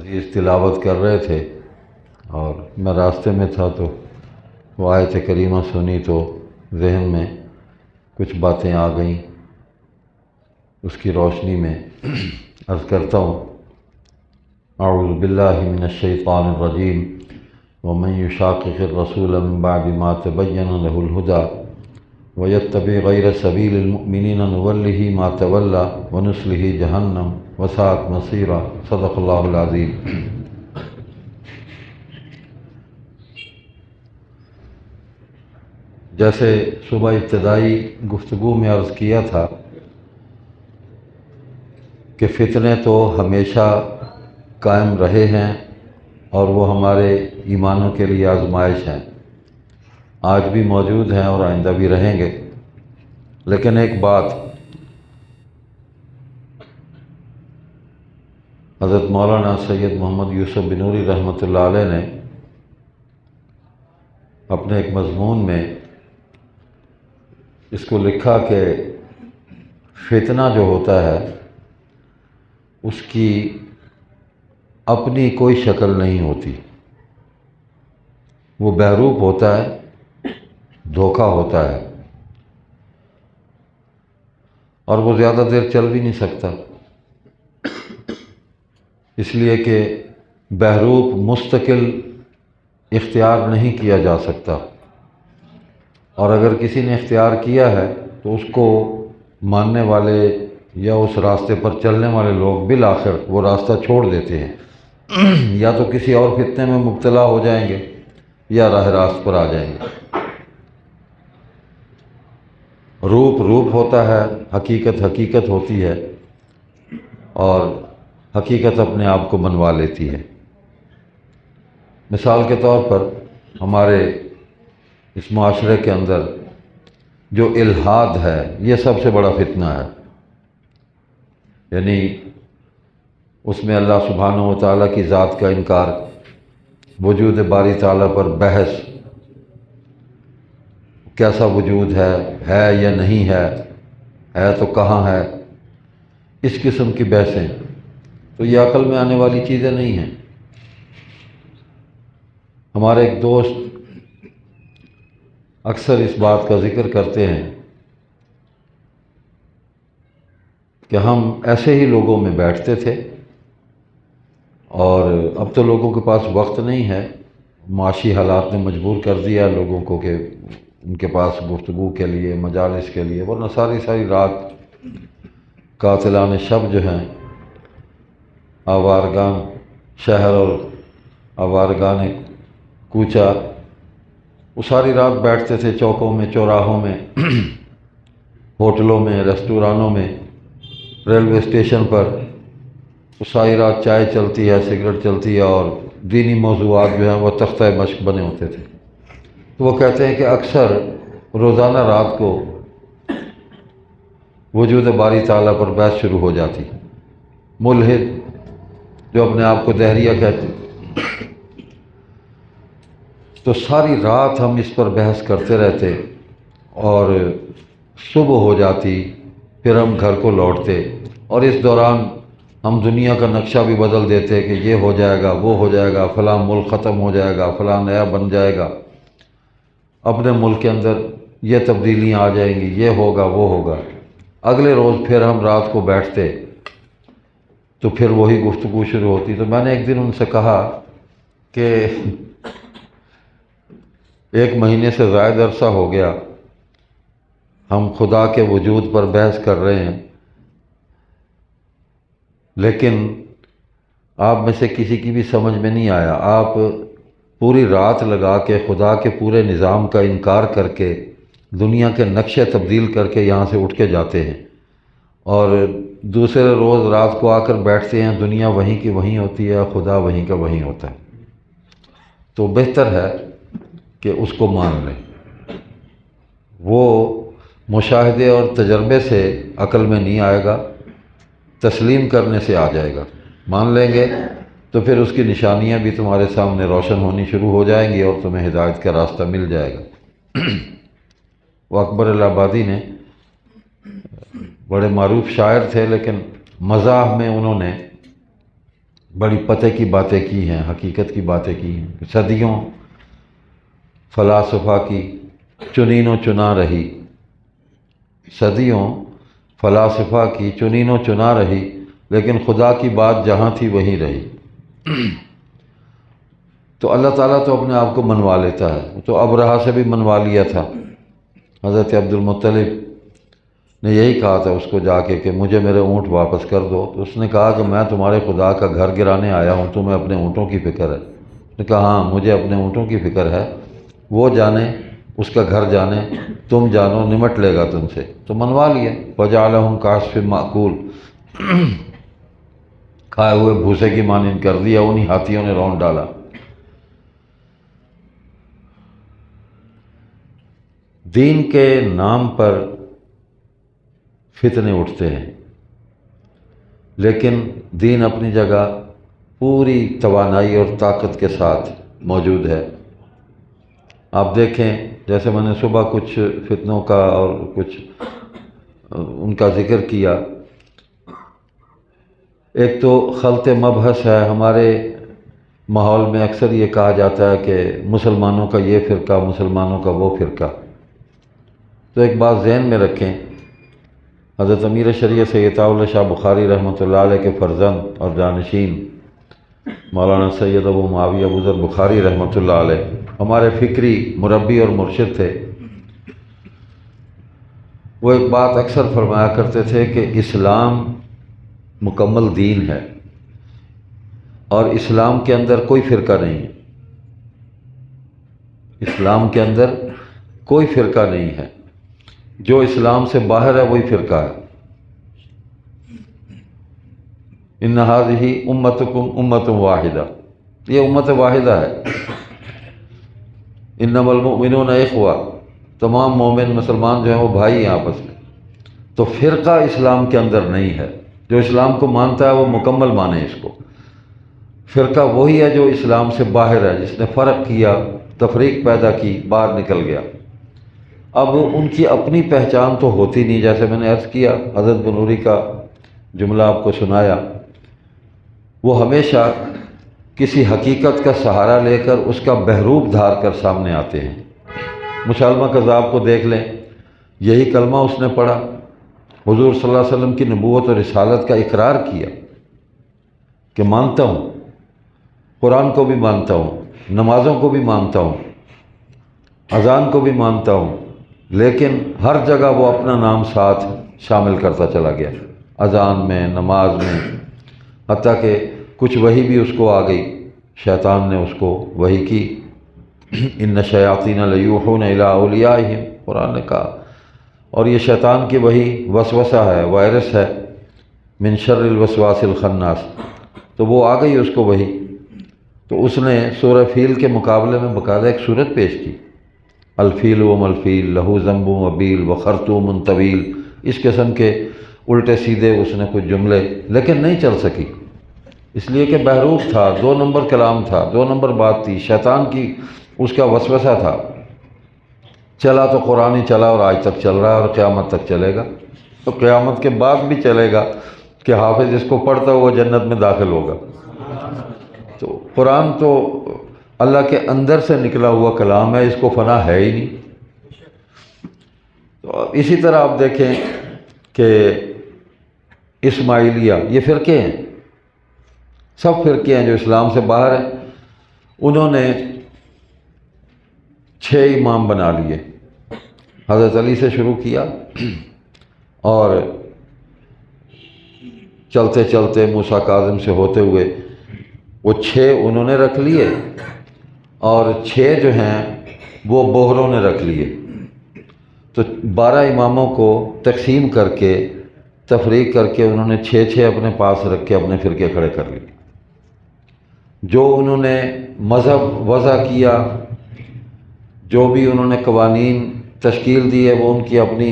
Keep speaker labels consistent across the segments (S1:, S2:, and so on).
S1: عزیز تلاوت کر رہے تھے اور میں راستے میں تھا تو وہ آیت کریمہ سنی تو ذہن میں کچھ باتیں آ گئیں۔ اس کی روشنی میں عرض کرتا ہوں، اعوذ باللہ من الشیطان الرجیم، ومن یشاقق الرسول من بعد ما تبین له الهدى ویتبع غیر سبیل المؤمنین نولہ ما تولی ونصلہ جہنم وساءت مصیرا۔ صدق اللہ العظیم۔ جیسے صبح ابتدائی گفتگو میں عرض کیا تھا کہ فتنے تو ہمیشہ قائم رہے ہیں اور وہ ہمارے ایمانوں کے لیے آزمائش ہیں، آج بھی موجود ہیں اور آئندہ بھی رہیں گے۔ لیکن ایک بات حضرت مولانا سید محمد یوسف بنوری رحمۃ اللہ علیہ نے اپنے ایک مضمون میں اس کو لکھا کہ فتنہ جو ہوتا ہے اس کی اپنی کوئی شکل نہیں ہوتی، وہ بہروپ ہوتا ہے، دھوکہ ہوتا ہے، اور وہ زیادہ دیر چل بھی نہیں سکتا، اس لیے کہ بہروپ مستقل اختیار نہیں کیا جا سکتا، اور اگر کسی نے اختیار کیا ہے تو اس کو ماننے والے یا اس راستے پر چلنے والے لوگ بالآخر وہ راستہ چھوڑ دیتے ہیں، یا تو کسی اور فتنے میں مبتلا ہو جائیں گے یا راہ راست پر آ جائیں گے۔ روپ روپ ہوتا ہے، حقیقت حقیقت ہوتی ہے، اور حقیقت اپنے آپ کو منوا لیتی ہے۔ مثال کے طور پر ہمارے اس معاشرے کے اندر جو الحاد ہے یہ سب سے بڑا فتنہ ہے، یعنی اس میں اللہ سبحانہ و تعالیٰ کی ذات کا انکار، وجود باری تعالیٰ پر بحث، کیسا وجود ہے یا نہیں ہے تو کہاں ہے، اس قسم کی بحثیں، تو یہ عقل میں آنے والی چیزیں نہیں ہیں۔ ہمارے ایک دوست اکثر اس بات کا ذکر کرتے ہیں کہ ہم ایسے ہی لوگوں میں بیٹھتے تھے اور اب تو لوگوں کے پاس وقت نہیں ہے، معاشی حالات نے مجبور کر دیا لوگوں کو کہ ان کے پاس گفتگو کے لیے، مجالس کے لیے، ورنہ ساری رات قاتلان شب جو ہیں، آوارگان شہر اور آوارگان کوچہ، وہ ساری رات بیٹھتے تھے چوکوں میں، چوراہوں میں، ہوٹلوں میں، ریستورانوں میں، ریلوے اسٹیشن پر، وہ ساری رات چائے چلتی ہے، سگریٹ چلتی ہے، اور دینی موضوعات جو ہیں وہ تختہ مشق بنے ہوتے تھے۔ تو وہ کہتے ہیں کہ اکثر روزانہ رات کو وجود باری تعالیٰ پر بحث شروع ہو جاتی، ملحد جو اپنے آپ کو دہریہ کہتے، تو ساری رات ہم اس پر بحث کرتے رہتے اور صبح ہو جاتی، پھر ہم گھر کو لوٹتے، اور اس دوران ہم دنیا کا نقشہ بھی بدل دیتے کہ یہ ہو جائے گا، وہ ہو جائے گا، فلاں ملک ختم ہو جائے گا، فلاں نیا بن جائے گا، اپنے ملک کے اندر یہ تبدیلیاں آ جائیں گی، یہ ہوگا، وہ ہوگا۔ اگلے روز پھر ہم رات کو بیٹھتے تو پھر وہی گفتگو شروع ہوتی۔ تو میں نے ایک دن ان سے کہا کہ 1 مہینے سے زائد عرصہ ہو گیا ہم خدا کے وجود پر بحث کر رہے ہیں، لیکن آپ میں سے کسی کی بھی سمجھ میں نہیں آیا، آپ پوری رات لگا کے خدا کے پورے نظام کا انکار کر کے، دنیا کے نقشے تبدیل کر کے یہاں سے اٹھ کے جاتے ہیں، اور دوسرے روز رات کو آ کر بیٹھتے ہیں، دنیا وہیں کی وہیں ہوتی ہے، خدا وہیں کا وہیں ہوتا ہے۔ تو بہتر ہے کہ اس کو مان لیں، وہ مشاہدے اور تجربے سے عقل میں نہیں آئے گا، تسلیم کرنے سے آ جائے گا۔ مان لیں گے تو پھر اس کی نشانیاں بھی تمہارے سامنے روشن ہونی شروع ہو جائیں گی اور تمہیں ہدایت کا راستہ مل جائے گا۔ وہ اکبر الہ آبادی نے، بڑے معروف شاعر تھے، لیکن مزاح میں انہوں نے بڑی پتہ کی باتیں کی ہیں، حقیقت کی باتیں کی ہیں، صدیوں فلاسفہ کی چنین و چنا رہی، صدیوں فلاسفہ کی چنین و چنا رہی، لیکن خدا کی بات جہاں تھی وہیں رہی۔ تو اللہ تعالیٰ تو اپنے آپ کو منوا لیتا ہے، تو ابرہہ سے بھی منوا لیا تھا۔ حضرت عبد المطلب نے یہی کہا تھا اس کو جا کے کہ مجھے میرے اونٹ واپس کر دو، تو اس نے کہا کہ میں تمہارے خدا کا گھر گرانے آیا ہوں، تمہیں اپنے اونٹوں کی فکر ہے؟ اس نے کہا ہاں مجھے اپنے اونٹوں کی فکر ہے، وہ جانے اس کا گھر جانے، تم جانو نمٹ لے گا تم سے، تو منوا لیا۔ وَجَعَلَهُمْ كَعَصْفٍ مَأْكُولٍ، کھائے ہوئے بھوسے کی مانند کر دیا، انہی ہاتھیوں نے رون ڈالا۔ دین کے نام پر فتنے اٹھتے ہیں، لیکن دین اپنی جگہ پوری توانائی اور طاقت کے ساتھ موجود ہے۔ آپ دیکھیں جیسے میں نے صبح کچھ فتنوں کا اور کچھ ان کا ذکر کیا، ایک تو خلط مبحث ہے، ہمارے ماحول میں اکثر یہ کہا جاتا ہے کہ مسلمانوں کا یہ فرقہ، مسلمانوں کا وہ فرقہ۔ تو ایک بات ذہن میں رکھیں، حضرت امیر شریعت سید اللہ شاہ بخاری رحمۃ اللہ علیہ کے فرزند اور جانشین مولانا سید ابو معاویہ ابو ذر بخاری رحمۃ اللہ علیہ ہمارے فکری مربی اور مرشد تھے۔ وہ ایک بات اکثر فرمایا کرتے تھے کہ اسلام مکمل دین ہے اور اسلام کے اندر کوئی فرقہ نہیں ہے، اسلام کے اندر کوئی فرقہ نہیں ہے، جو اسلام سے باہر ہے وہی فرقہ ہے۔ ان ھذہ امتکم امۃ واحدہ، یہ امت واحدہ ہے۔ انما المؤمنون اخوہ، تمام مومن مسلمان جو ہیں وہ بھائی ہیں آپس میں۔ تو فرقہ اسلام کے اندر نہیں ہے، جو اسلام کو مانتا ہے وہ مکمل مانے اس کو۔ فرقہ وہی ہے جو اسلام سے باہر ہے، جس نے فرق کیا، تفریق پیدا کی، باہر نکل گیا۔ اب ان کی اپنی پہچان تو ہوتی نہیں، جیسے میں نے عرض کیا، حضرت بنوری کا جملہ آپ کو سنایا، وہ ہمیشہ کسی حقیقت کا سہارا لے کر اس کا بحروب دھار کر سامنے آتے ہیں۔ مسلمہ کذاب کو دیکھ لیں، یہی کلمہ اس نے پڑھا، حضور صلی اللہ علیہ وسلم کی نبوت اور رسالت کا اقرار کیا کہ مانتا ہوں، قرآن کو بھی مانتا ہوں، نمازوں کو بھی مانتا ہوں، اذان کو بھی مانتا ہوں، لیکن ہر جگہ وہ اپنا نام ساتھ شامل کرتا چلا گیا، اذان میں، نماز میں، حتیٰ کہ کچھ وحی بھی اس کو آ گئی، شیطان نے اس کو وحی کی، ان الشیاطین لیوحون الی اولیائہم، قرآن نے کہا، اور یہ شیطان کی وحی وسوسہ ہے، وائرس ہے، من شر الوسواس الخناس، تو وہ آ گئی اس کو وحی۔ تو اس نے سورہ فیل کے مقابلے میں باقاعدہ ایک صورت پیش کی، الفیل وما الفیل لہو ذنب وبیل وخرطوم طویل، اس قسم کے الٹے سیدھے اس نے کچھ جملے، لیکن نہیں چل سکی، اس لیے کہ بحروف تھا، 2 نمبر کلام تھا، 2 نمبر بات تھی، شیطان کی اس کا وسوسہ تھا۔ چلا تو قرآن ہی چلا اور آج تک چل رہا ہے اور قیامت تک چلے گا، تو قیامت کے بعد بھی چلے گا کہ حافظ اس کو پڑھتا ہوا جنت میں داخل ہوگا۔ تو قرآن تو اللہ کے اندر سے نکلا ہوا کلام ہے، اس کو فنا ہے ہی نہیں۔ تو اسی طرح آپ دیکھیں کہ اسماعیلیہ، یہ فرقے ہیں، سب فرقے ہیں جو اسلام سے باہر ہیں، انہوں نے 6 امام بنا لیے، حضرت علی سے شروع کیا اور چلتے چلتے موسیٰ کاظم سے ہوتے ہوئے وہ 6 انہوں نے رکھ لیے، اور 6 جو ہیں وہ بوہروں نے رکھ لیے۔ تو 12 اماموں کو تقسیم کر کے، تفریق کر کے، انہوں نے 6 اپنے پاس رکھ کے اپنے فرقے کھڑے کر لیے۔ جو انہوں نے مذہب وضع کیا، جو بھی انہوں نے قوانین تشکیل دیے، وہ ان کی اپنی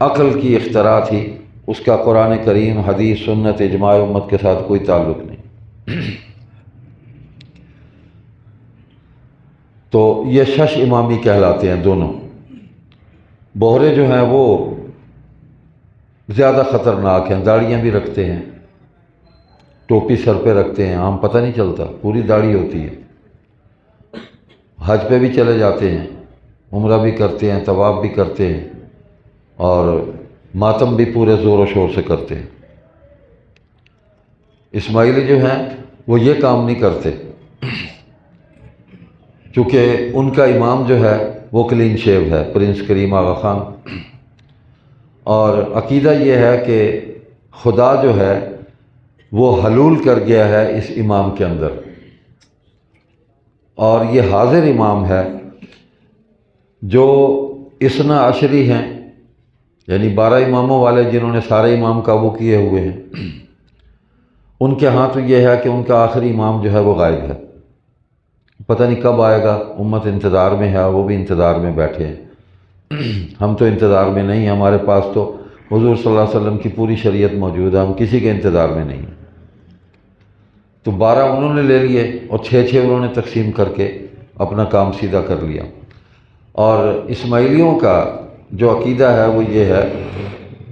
S1: عقل کی اختراع تھی، اس کا قرآن کریم، حدیث، سنت، اجماع امت کے ساتھ کوئی تعلق نہیں۔ تو یہ 6 امامی کہلاتے ہیں دونوں۔ بوہرے جو ہیں وہ زیادہ خطرناک ہیں، داڑیاں بھی رکھتے ہیں، ٹوپی سر پہ رکھتے ہیں، عام پتہ نہیں چلتا، پوری داڑھی ہوتی ہے، حج پہ بھی چلے جاتے ہیں، عمرہ بھی کرتے ہیں، طواف بھی کرتے ہیں، اور ماتم بھی پورے زور و شور سے کرتے ہیں۔ اسماعیلی جو ہیں وہ یہ کام نہیں کرتے، چونکہ ان کا امام جو ہے وہ کلین شیو ہے، پرنس کریم آغا خان، اور عقیدہ یہ ہے کہ خدا جو ہے وہ حلول کر گیا ہے اس امام کے اندر، اور یہ حاضر امام ہے۔ جو اثنا عشری ہیں، یعنی 12 اماموں والے جنہوں نے سارے امام قابو کیے ہوئے ہیں، ان کے ہاں تو یہ ہے کہ ان کا آخری امام جو ہے وہ غائب ہے، پتہ نہیں کب آئے گا، امت انتظار میں ہے، وہ بھی انتظار میں بیٹھے ہیں۔ ہم تو انتظار میں نہیں ہیں، ہمارے پاس تو حضور صلی اللہ علیہ وسلم کی پوری شریعت موجود ہے، ہم کسی کے انتظار میں نہیں ہیں۔ تو 12 انہوں نے لے لیے اور 6 انہوں نے تقسیم کر کے اپنا کام سیدھا کر لیا۔ اور اسماعیلیوں کا جو عقیدہ ہے وہ یہ ہے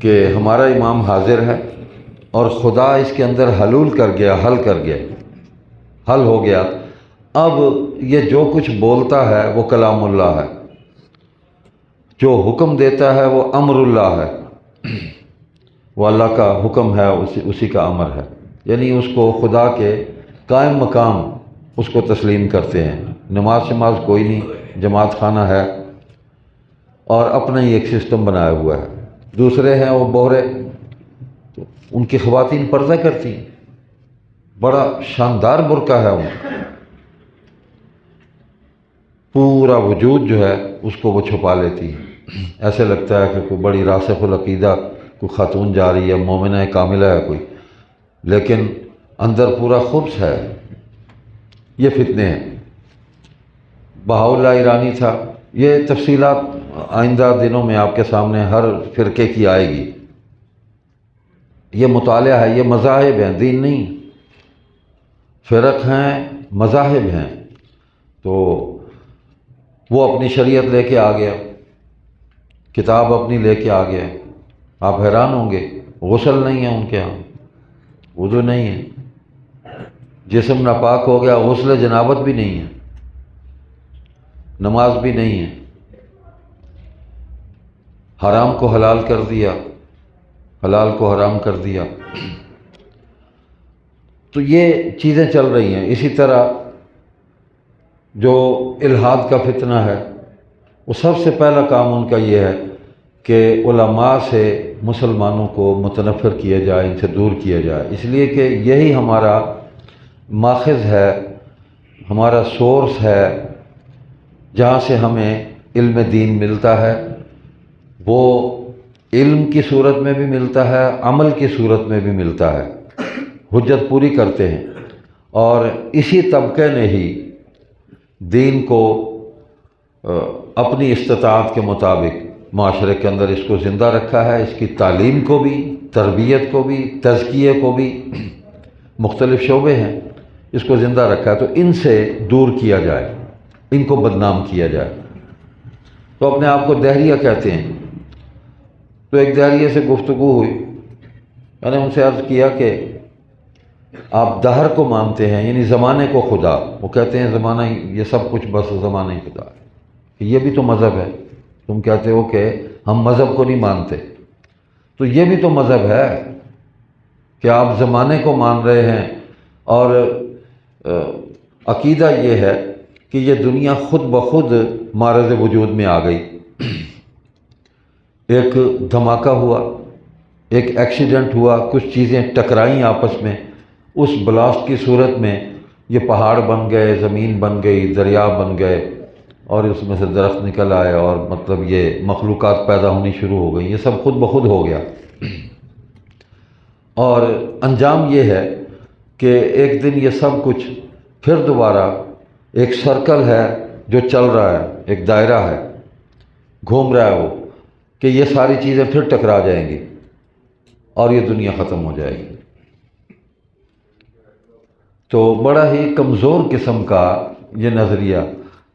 S1: کہ ہمارا امام حاضر ہے اور خدا اس کے اندر حلول کر گیا، حل ہو گیا، اب یہ جو کچھ بولتا ہے وہ کلام اللہ ہے، جو حکم دیتا ہے وہ امر اللہ ہے، وہ اللہ کا حکم ہے، اسی کا امر ہے، یعنی اس کو خدا کے قائم مقام اس کو تسلیم کرتے ہیں۔ نماز شماز کوئی نہیں، جماعت خانہ ہے، اور اپنا ہی ایک سسٹم بنایا ہوا ہے۔ دوسرے ہیں وہ بہرے، تو ان کی خواتین پردہ کرتی ہیں، بڑا شاندار برقع ہے ان کا، پورا وجود جو ہے اس کو وہ چھپا لیتی ہے، ایسے لگتا ہے کہ کوئی بڑی راسخ العقیدہ کوئی خاتون جا رہی ہے، مومنہ کاملہ ہے کوئی، لیکن اندر پورا خبث ہے۔ یہ فتنے ہیں۔ بہاءاللہ ایرانی تھا، یہ تفصیلات آئندہ دنوں میں آپ کے سامنے ہر فرقے کی آئے گی۔ یہ مطالعہ ہے، یہ مذاہب ہیں، دین نہیں، فرق ہیں، مذاہب ہیں۔ تو وہ اپنی شریعت لے کے آ گیا، کتاب اپنی لے کے آ گیا، آپ حیران ہوں گے، غسل نہیں ہے ان کے ہاں، وضو نہیں ہے، جسم ناپاک ہو گیا، غسل جنابت بھی نہیں ہے، نماز بھی نہیں ہے، حرام کو حلال کر دیا، حلال کو حرام کر دیا۔ تو یہ چیزیں چل رہی ہیں۔ اسی طرح جو الحاد کا فتنہ ہے، وہ سب سے پہلا کام ان کا یہ ہے کہ علماء سے مسلمانوں کو متنفر کیا جائے، ان سے دور کیا جائے، اس لیے کہ یہی ہمارا ماخذ ہے، ہمارا سورس ہے، جہاں سے ہمیں علم دین ملتا ہے۔ وہ علم کی صورت میں بھی ملتا ہے، عمل کی صورت میں بھی ملتا ہے، حجت پوری کرتے ہیں، اور اسی طبقے نے ہی دین کو اپنی استطاعت کے مطابق معاشرے کے اندر اس کو زندہ رکھا ہے، اس کی تعلیم کو بھی، تربیت کو بھی، تزکیے کو بھی، مختلف شعبے ہیں، اس کو زندہ رکھا ہے۔ تو ان سے دور کیا جائے، ان کو بدنام کیا جائے۔ تو اپنے آپ کو دہریہ کہتے ہیں۔ تو ایک دہریے سے گفتگو ہوئی، میں نے ان سے عرض کیا کہ آپ دہر کو مانتے ہیں، یعنی زمانے کو خدا، وہ کہتے ہیں زمانہ یہ سب کچھ بس زمانہ ہی خدا ہے، یہ بھی تو مذہب ہے، تم کہتے ہو کہ ہم مذہب کو نہیں مانتے، تو یہ بھی تو مذہب ہے کہ آپ زمانے کو مان رہے ہیں، اور عقیدہ یہ ہے کہ یہ دنیا خود بخود معرض وجود میں آ گئی۔ ایک دھماکہ ہوا، ایک ایکسیڈنٹ ہوا، کچھ چیزیں ٹکرائیں آپس میں، اس بلاسٹ کی صورت میں یہ پہاڑ بن گئے، زمین بن گئی، دریا بن گئے، اور اس میں سے درخت نکل آئے، اور مطلب یہ مخلوقات پیدا ہونی شروع ہو گئی، یہ سب خود بخود ہو گیا۔ اور انجام یہ ہے کہ ایک دن یہ سب کچھ پھر دوبارہ ایک سرکل ہے جو چل رہا ہے، ایک دائرہ ہے، گھوم رہا ہے وہ، کہ یہ ساری چیزیں پھر ٹکرا جائیں گی اور یہ دنیا ختم ہو جائے گی۔ تو بڑا ہی کمزور قسم کا یہ نظریہ۔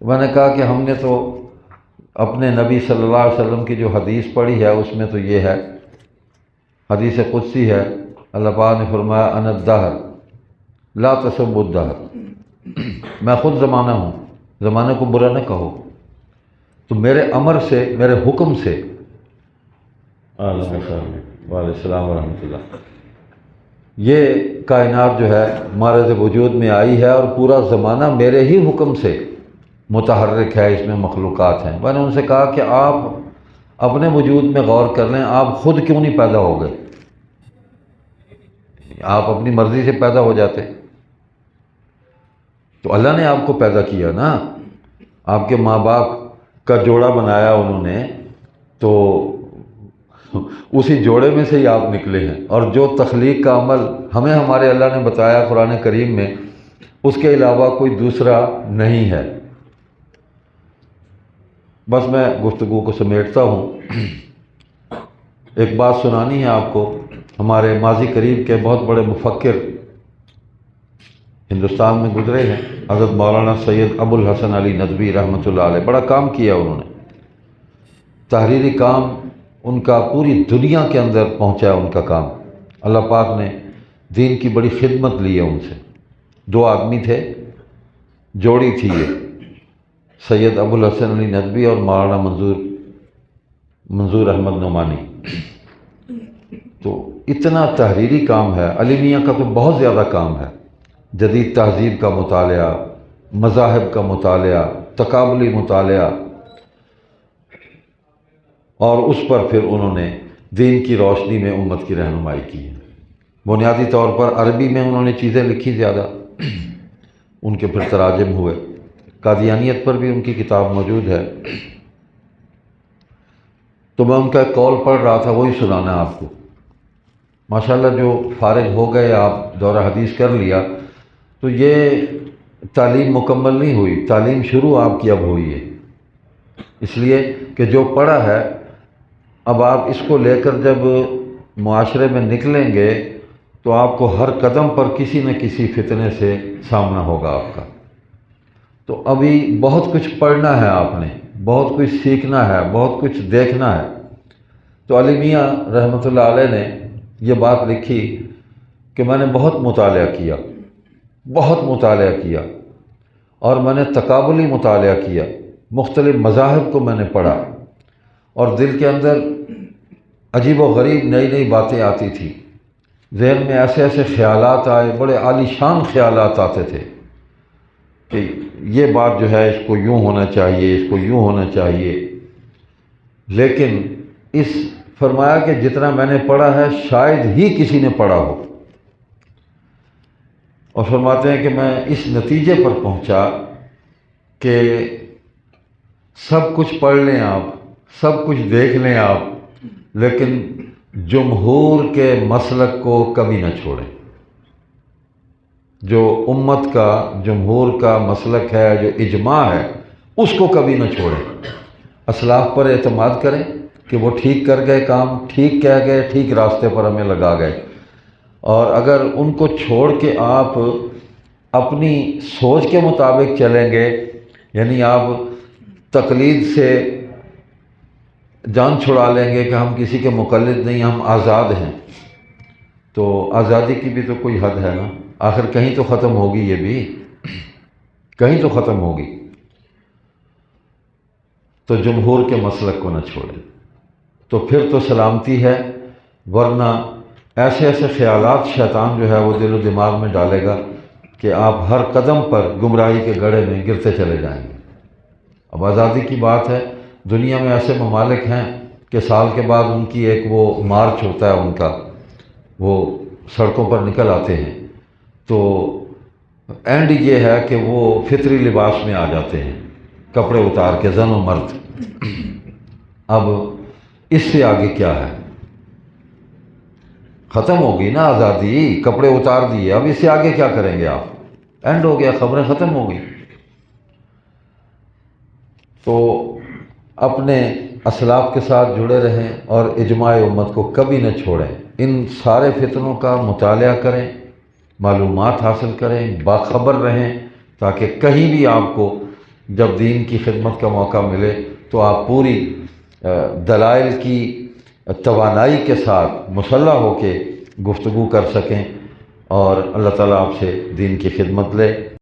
S1: میں نے کہا کہ ہم نے تو اپنے نبی صلی اللہ علیہ وسلم کی جو حدیث پڑھی ہے اس میں تو یہ ہے، حدیث قدسی ہے، اللہ پاک نے فرمایا انا الدہر، لا تسبوا الدہر، میں خود زمانہ ہوں، زمانے کو برا نہ کہو، تو میرے امر سے، میرے حکم سے، وعلیکم السلام ورحمۃ اللہ، یہ کائنات جو ہے معرض وجود میں آئی ہے اور پورا زمانہ میرے ہی حکم سے متحرک ہے، اس میں مخلوقات ہیں۔ میں نے ان سے کہا کہ آپ اپنے وجود میں غور کر لیں، آپ خود کیوں نہیں پیدا ہو گئے؟ آپ اپنی مرضی سے پیدا ہو جاتے تو اللہ نے آپ کو پیدا کیا نا، آپ کے ماں باپ کا جوڑا بنایا انہوں نے، تو اسی جوڑے میں سے ہی آپ نکلے ہیں، اور جو تخلیق کا عمل ہمیں ہمارے اللہ نے بتایا قرآن کریم میں، اس کے علاوہ کوئی دوسرا نہیں ہے۔ بس میں گفتگو کو سمیٹتا ہوں، ایک بات سنانی ہے آپ کو۔ ہمارے ماضی قریب کے بہت بڑے مفکر ہندوستان میں گزرے ہیں، حضرت مولانا سید ابو الحسن علی ندوی رحمۃ اللہ علیہ، بڑا کام کیا انہوں نے، تحریری کام ان کا پوری دنیا کے اندر پہنچا ان کا کام۔ اللہ پاک نے دین کی بڑی خدمت لی ہے ان سے۔ دو آدمی تھے، جوڑی تھی یہ، سید ابو الحسن علی ندوی اور مولانا منظور احمد نعمانی۔ تو اتنا تحریری کام ہے، علی میاں کا تو بہت زیادہ کام ہے، جدید تہذیب کا مطالعہ، مذاہب کا مطالعہ، تقابلی مطالعہ، اور اس پر پھر انہوں نے دین کی روشنی میں امت کی رہنمائی کی ہے۔ بنیادی طور پر عربی میں انہوں نے چیزیں لکھی زیادہ، ان کے پھر تراجم ہوئے، قادیانیت پر بھی ان کی کتاب موجود ہے۔ تو میں ان کا ایک قول پڑھ رہا تھا، وہی سنانا ہے آپ کو۔ ماشاءاللہ جو فارغ ہو گئے، آپ دورہ حدیث کر لیا، تو یہ تعلیم مکمل نہیں ہوئی، تعلیم شروع آپ کی اب ہوئی ہے، اس لیے کہ جو پڑھا ہے اب آپ اس کو لے کر جب معاشرے میں نکلیں گے تو آپ کو ہر قدم پر کسی نہ کسی فتنے سے سامنا ہوگا آپ کا۔ تو ابھی بہت کچھ پڑھنا ہے، آپ نے بہت کچھ سیکھنا ہے، بہت کچھ دیکھنا ہے۔ تو علی میاں رحمۃ اللہ علیہ نے یہ بات لکھی کہ میں نے بہت مطالعہ کیا، بہت مطالعہ کیا، اور میں نے تقابلی مطالعہ کیا، مختلف مذاہب کو میں نے پڑھا، اور دل کے اندر عجیب و غریب نئی نئی باتیں آتی تھیں، ذہن میں ایسے ایسے خیالات آئے، بڑے عالی شان خیالات آتے تھے کہ یہ بات جو ہے اس کو یوں ہونا چاہیے، اس کو یوں ہونا چاہیے۔ لیکن اس فرمایا کہ جتنا میں نے پڑھا ہے شاید ہی کسی نے پڑھا ہو، اور فرماتے ہیں کہ میں اس نتیجے پر پہنچا کہ سب کچھ پڑھ لیں آپ، سب کچھ دیکھ لیں آپ، لیکن جمہور کے مسلک کو کبھی نہ چھوڑیں۔ جو امت کا، جمہور کا مسلک ہے، جو اجماع ہے، اس کو کبھی نہ چھوڑیں۔ اسلاف پر اعتماد کریں کہ وہ ٹھیک کر گئے کام، ٹھیک کہہ گئے، ٹھیک راستے پر ہمیں لگا گئے، اور اگر ان کو چھوڑ کے آپ اپنی سوچ کے مطابق چلیں گے، یعنی آپ تقلید سے جان چھڑا لیں گے کہ ہم کسی کے مقلد نہیں، ہم آزاد ہیں، تو آزادی کی بھی تو کوئی حد ہے نا، آخر کہیں تو ختم ہوگی، یہ بھی کہیں تو ختم ہوگی۔ تو جمہور کے مسلک کو نہ چھوڑیں، تو پھر تو سلامتی ہے، ورنہ ایسے ایسے خیالات شیطان جو ہے وہ دل و دماغ میں ڈالے گا کہ آپ ہر قدم پر گمراہی کے گڑھے میں گرتے چلے جائیں گے۔ اب آزادی کی بات ہے، دنیا میں ایسے ممالک ہیں کہ سال کے بعد ان کی ایک وہ مارچ ہوتا ہے ان کا، وہ سڑکوں پر نکل آتے ہیں، تو اینڈ یہ ہے کہ وہ فطری لباس میں آ جاتے ہیں، کپڑے اتار کے، زن و مرد۔ اب اس سے آگے کیا ہے؟ ختم ہوگی نا آزادی، کپڑے اتار دیے، اب اس سے آگے کیا کریں گے آپ؟ اینڈ ہو گیا، خبریں ختم ہو گئی۔ تو اپنے اسلاف کے ساتھ جڑے رہیں اور اجماع امت کو کبھی نہ چھوڑیں، ان سارے فتنوں کا مطالعہ کریں، معلومات حاصل کریں، باخبر رہیں، تاکہ کہیں بھی آپ کو جب دین کی خدمت کا موقع ملے تو آپ پوری دلائل کی توانائی کے ساتھ مسلح ہو کے گفتگو کر سکیں، اور اللہ تعالیٰ آپ سے دین کی خدمت لے۔